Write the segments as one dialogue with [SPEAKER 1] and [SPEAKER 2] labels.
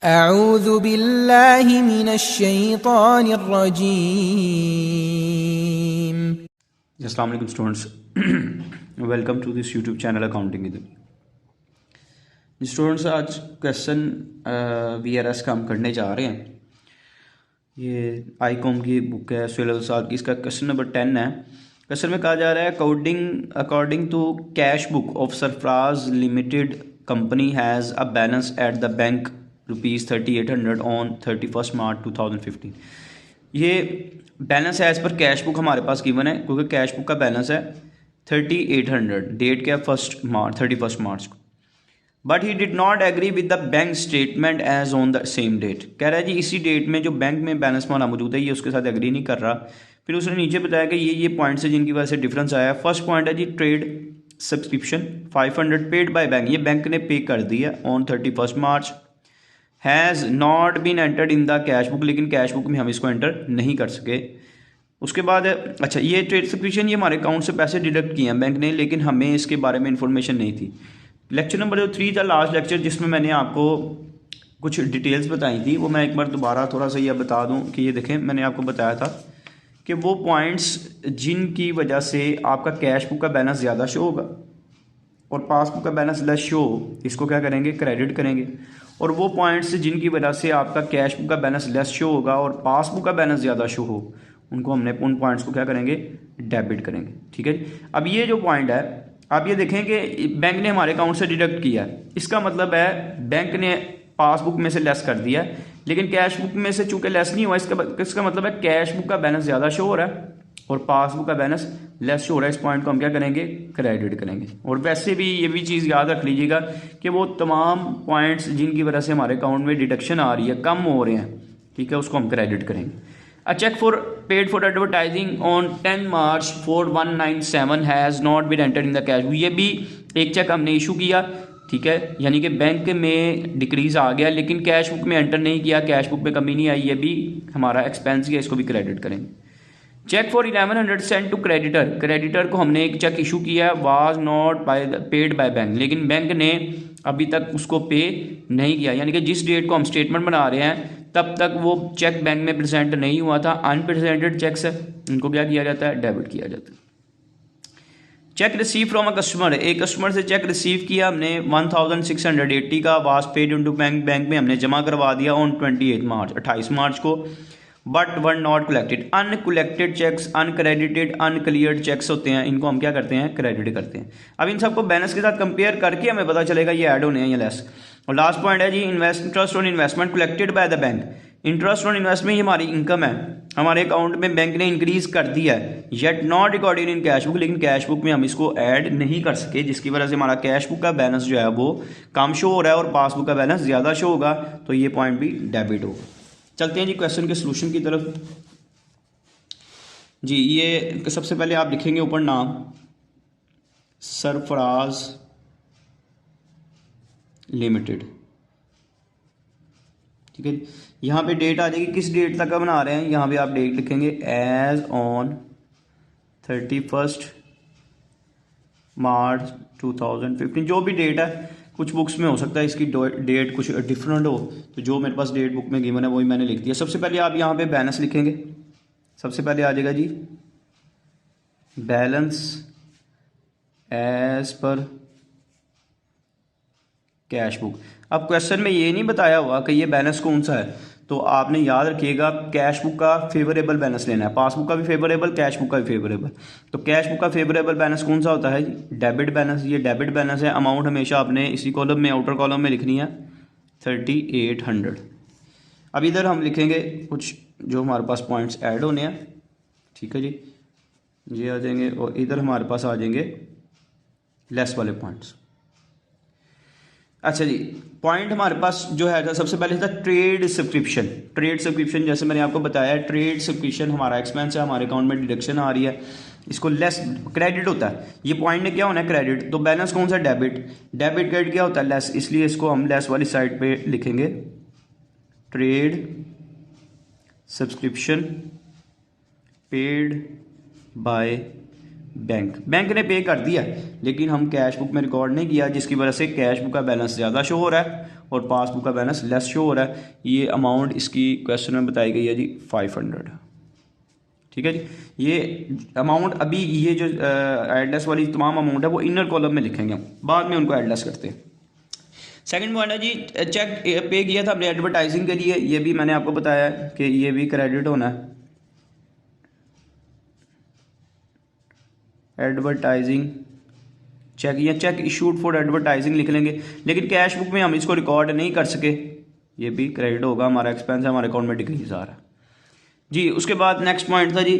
[SPEAKER 1] अऊज़ु बिल्लाहि मिनश्शैतानिर्रजीम।
[SPEAKER 2] अस्सलाम वालेकुम students, welcome to this YouTube channel accounting with. Students, आज क्वेश्चन VRS का हम करने जा रहे हैं। ये आईकॉम की बुक है सुहेल साहब की, इसका क्वेश्चन नंबर 10 है। क्वेश्चन में कहा जा रहा है according to cash book of Sarfaraz limited company has a balance at the bank ₹3800 on 31 March 2015। ये बैलेंस है एज पर कैश बुक हमारे पास गिवन है, क्योंकि कैश बुक का बैलेंस है 3800, डेट क्या है 31 मार्च को। But he did not agree with the bank statement as on the same date. कह रहा है जी इसी डेट में जो बैंक में बैलेंस हमारा मौजूद है ये उसके साथ एग्री नहीं कर रहा। फिर उसने नीचे बताया कि ये पॉइंट्स है जिनकी वजह से डिफरेंस आया है। फर्स्ट पॉइंट है जी trade subscription 500 paid by bank, ये बैंक ने पे कर दिया on 31 March. Has not been entered in the cash book, लेकिन कैश बुक में हम इसको एंटर नहीं कर सके। उसके बाद अच्छा, ये ट्रेड सब्सक्रिप्शन ये हमारे अकाउंट से पैसे डिडक्ट किए हैं बैंक ने, लेकिन हमें इसके बारे में इंफॉर्मेशन नहीं थी। लेक्चर नंबर 3 था लास्ट लेक्चर, जिसमें मैंने आपको कुछ डिटेल्स बताई थी, वो मैं एक बार दोबारा थोड़ा सा ये बता दूं कि ये देखें, मैंने आपको बताया था कि वो पॉइंट्स जिनकी वजह से आपका कैश बुक का बैलेंस ज़्यादा शो होगा और पासबुक का बैलेंस लेस शो, इसको क्या करेंगे, क्रेडिट करेंगे। और वो पॉइंट्स जिनकी वजह से आपका कैश बुक का बैलेंस लेस शो होगा और पासबुक का बैलेंस ज़्यादा शो हो, उनको हमने उन पॉइंट्स को क्या करेंगे, डेबिट करेंगे। ठीक है जी। अब ये जो पॉइंट है, आप ये देखें कि बैंक ने हमारे अकाउंट से डिडक्ट किया है, इसका मतलब है बैंक ने पासबुक में से लेस कर दिया है, लेकिन कैश बुक में से चूंकि लेस नहीं हुआ, इसका मतलब है कैश बुक का बैलेंस ज़्यादा शो हो रहा है और पासबुक का बैलेंस लेस शो हो रहा है। इस पॉइंट को हम क्या करेंगे, क्रेडिट करेंगे। और वैसे भी ये भी चीज़ याद रख लीजिएगा कि वो तमाम पॉइंट्स जिनकी वजह से हमारे अकाउंट में डिडक्शन आ रही है, कम हो रहे हैं, ठीक है, उसको हम क्रेडिट करेंगे। A check for paid for advertising on 10 March 4197 has not been entered in the cash book. ये भी एक चेक हमने इशू किया, ठीक है, यानी कि बैंक में डिक्रीज आ गया लेकिन कैश बुक में एंटर नहीं किया, कैश बुक में कमी नहीं आई, ये भी हमारा एक्सपेंस है, इसको भी क्रेडिट करेंगे। Cheque for 1100 send to creditor को हमने एक चेक इशू किया, was not paid by bank, लेकिन बैंक ने अभी तक उसको पे नहीं किया, यानी कि जिस डेट को हम स्टेटमेंट बना रहे हैं तब तक वो चेक बैंक में प्रेजेंट नहीं हुआ था। अनप्रेजेंटेड चेक्स है, इनको क्या किया जाता है, डेबिट किया जाता है। Check receive from a customer, एक कस्टमर से चेक रिसीव किया हमने 1680 का, वाज पेड इनटू बैंक में हमने जमा करवा दिया ऑन 28 मार्च को। But were not collected, uncollected cheques, uncredited, uncleared cheques होते हैं, इनको हम क्या करते हैं, क्रेडिट करते हैं। अब इन सबको बैलेंस के साथ कंपेयर करके हमें पता चलेगा ये ऐड होने हैं या लेस। और लास्ट पॉइंट है जी interest on investment collected by the bank. Interest on investment ये हमारी इनकम है, हमारे अकाउंट में बैंक ने इंक्रीज कर दिया है, yet not recorded in cash book, लेकिन कैश बुक में हम इसको ऐड नहीं कर सके, जिसकी वजह से हमारा कैश बुक का बैलेंस जो है वो कम शो हो रहा है और पासबुक का बैलेंस ज़्यादा शो होगा, तो ये पॉइंट भी डेबिट होगा। चलते हैं जी क्वेश्चन के सोल्यूशन की तरफ। जी ये सबसे पहले आप लिखेंगे ऊपर नाम सरफराज लिमिटेड, ठीक है। यहाँ पे डेट आ जाएगी, किस डेट तक का बना रहे हैं, यहाँ पे आप डेट लिखेंगे एज ऑन 31 मार्च 2015, जो भी डेट है। कुछ बुक्स में हो सकता है इसकी डेट कुछ डिफरेंट हो, तो जो मेरे पास डेट बुक में गिवन है वही मैंने लिख दिया। सबसे पहले आप यहाँ पे बैलेंस लिखेंगे, सबसे पहले आ जाएगा जी balance as per cash book. अब क्वेश्चन में ये नहीं बताया हुआ कि ये बैलेंस कौन सा है, तो आपने याद रखिएगा कैश बुक का फेवरेबल बैलेंस लेना है, पासबुक का भी फेवरेबल, कैश बुक का भी फेवरेबल। तो कैश बुक का फेवरेबल बैलेंस कौन सा होता है, डेबिट बैलेंस, ये डेबिट बैलेंस है। अमाउंट हमेशा आपने इसी कॉलम में, आउटर कॉलम में लिखनी है 3800। अब इधर हम लिखेंगे कुछ जो हमारे पास पॉइंट्स ऐड होने हैं, ठीक है जी, ये आ जाएंगे, और इधर हमारे पास आ जाएंगे लेस वाले पॉइंट्स। अच्छा जी, पॉइंट हमारे पास जो है सबसे पहले था ट्रेड सब्सक्रिप्शन। ट्रेड सब्सक्रिप्शन जैसे मैंने आपको बताया, ट्रेड सब्सक्रिप्शन हमारा एक्सपेंस है, हमारे अकाउंट में डिडक्शन आ रही है, इसको लेस क्रेडिट होता है। ये पॉइंट ने क्या होना है, क्रेडिट, तो बैलेंस कौन सा, डेबिट। डेबिट क्रेडिट क्या होता है, लेस, इसलिए इसको हम लेस वाली साइड पे लिखेंगे, trade subscription paid by bank ने पे कर दिया, लेकिन हम कैश बुक में रिकॉर्ड नहीं किया, जिसकी वजह से कैश बुक का बैलेंस ज़्यादा शो हो रहा है और पासबुक का बैलेंस लेस शो हो रहा है। ये अमाउंट इसकी क्वेश्चन में बताई गई है जी 500। ठीक है जी, ये अमाउंट अभी ये जो एडलेस वाली तमाम अमाउंट है वो इनर कॉलम में लिखेंगे हम, बाद में उनको एडलेस करते हैं। सेकंड पॉइंट है जी चेक पे किया था हमने एडवर्टाइजिंग के लिए, ये भी मैंने आपको बताया है कि ये भी क्रेडिट होना है। एडवर्टाइजिंग चेक या चेक इशूड फॉर एडवर्टाइजिंग लिख लेंगे, लेकिन कैश बुक में हम इसको रिकॉर्ड नहीं कर सके, ये भी क्रेडिट होगा, हमारा एक्सपेंस है, हमारे अकाउंट में डिक्रीज आ रहा है जी। उसके बाद नेक्स्ट पॉइंट था जी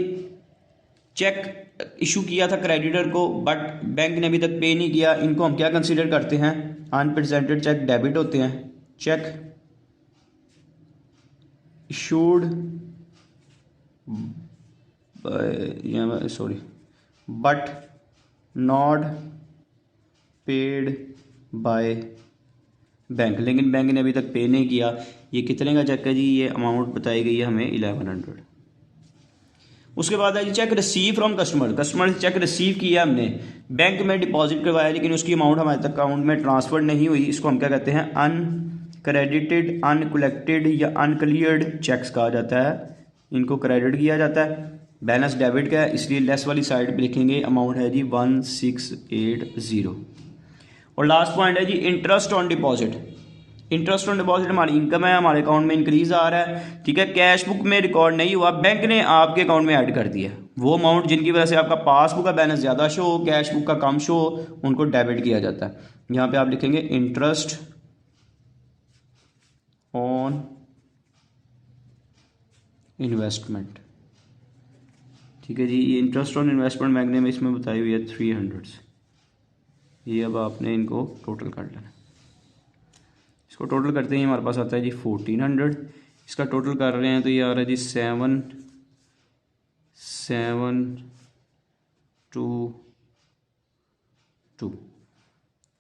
[SPEAKER 2] चेक इशू किया था क्रेडिटर को बट बैंक ने अभी तक पे नहीं किया, इनको हम क्या कंसीडर करते हैं, अनप्रेजेंटेड चेक डेबिट होते हैं। Check issued sorry but not paid by bank, लेकिन बैंक ने अभी तक पे नहीं किया। ये कितने का चेक है जी, ये अमाउंट बताई गई है हमें 1100। उसके बाद है जी cheque receive from customer, customer से चेक रिसीव किया हमने, बैंक में डिपॉजिट करवाया लेकिन उसकी अमाउंट हमारे तक अकाउंट में ट्रांसफर नहीं हुई, इसको हम क्या कहते हैं, अनक्रेडिटेड, अनकलेक्टेड या अनक्लियर्ड चेक्स कहा जाता है, इनको क्रेडिट किया जाता है। बैलेंस डेबिट का है इसलिए लेस वाली साइड पे लिखेंगे, अमाउंट है जी 1680। और लास्ट पॉइंट है जी interest on deposit, interest on deposit हमारी इनकम है, हमारे अकाउंट में इंक्रीज आ रहा है। ठीक है, कैश बुक में रिकॉर्ड नहीं हुआ, बैंक ने आपके अकाउंट में ऐड कर दिया, वो अमाउंट जिनकी वजह से आपका पासबुक का बैलेंस ज़्यादा शो हो, कैश बुक का कम शो हो, उनको डेबिट किया जाता है। यहाँ पे आप लिखेंगे इंटरेस्ट ऑन इन्वेस्टमेंट। ठीक है जी, ये इंटरेस्ट ऑन इन्वेस्टमेंट बैंक ने इसमें बताई हुई है 300। ये अब आपने इनको टोटल कर लेना, इसको टोटल करते ही हमारे पास आता है जी 1400, इसका टोटल कर रहे हैं तो ये आ रहा है जी 7,722।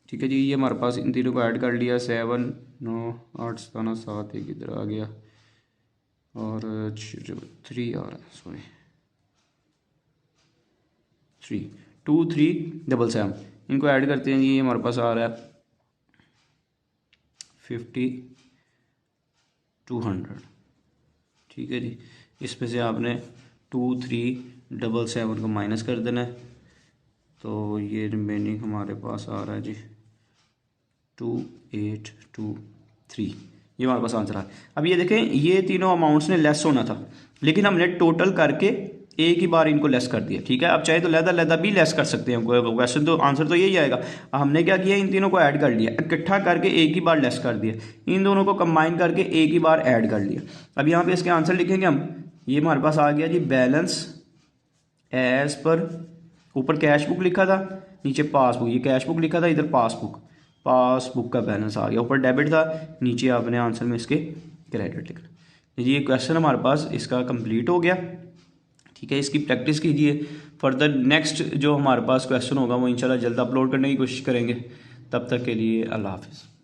[SPEAKER 2] ठीक है जी, ये हमारे पास इन तीनों को ऐड कर लिया, 7 9 8 17 7 एक इधर आ गया और 3 आ रहा है, सॉरी 3,2,3,7,7, इनको ऐड करते हैं जी, ये हमारे पास आ रहा है 5,200। ठीक है जी, इसमें से आपने 2,3,7,7 को माइनस कर देना है, तो ये रिमेनिंग हमारे पास आ रहा है जी 2,823, ये हमारे पास आंसर है। अब ये देखें, ये तीनों अमाउंट्स ने लेस होना था लेकिन हमने टोटल करके एक ही बार इनको लेस कर दिया। ठीक है, अब चाहे तो लहदा भी लेस कर सकते हैं, क्वेश्चन तो आंसर तो यही आएगा। हमने क्या किया, इन तीनों को ऐड कर लिया, इकट्ठा करके एक ही बार लेस कर दिया, इन दोनों को कंबाइन करके एक ही बार ऐड कर लिया। अब यहाँ पे इसके आंसर लिखेंगे हम, ये हमारे पास आ गया जी बैलेंस एज पर, ऊपर कैश बुक लिखा था, नीचे पासबुक, ये कैश बुक लिखा था, इधर पासबुक का बैलेंस आ गया, ऊपर डेबिट था, नीचे आपने आंसर में इसके क्रेडिट लिखना। ये क्वेश्चन हमारे पास इसका कंप्लीट हो गया। ठीक है, इसकी प्रैक्टिस कीजिए, फर्दर नेक्स्ट जो हमारे पास क्वेश्चन होगा वो इंशाल्लाह जल्द अपलोड करने की कोशिश करेंगे। तब तक के लिए अल्लाह हाफिज़।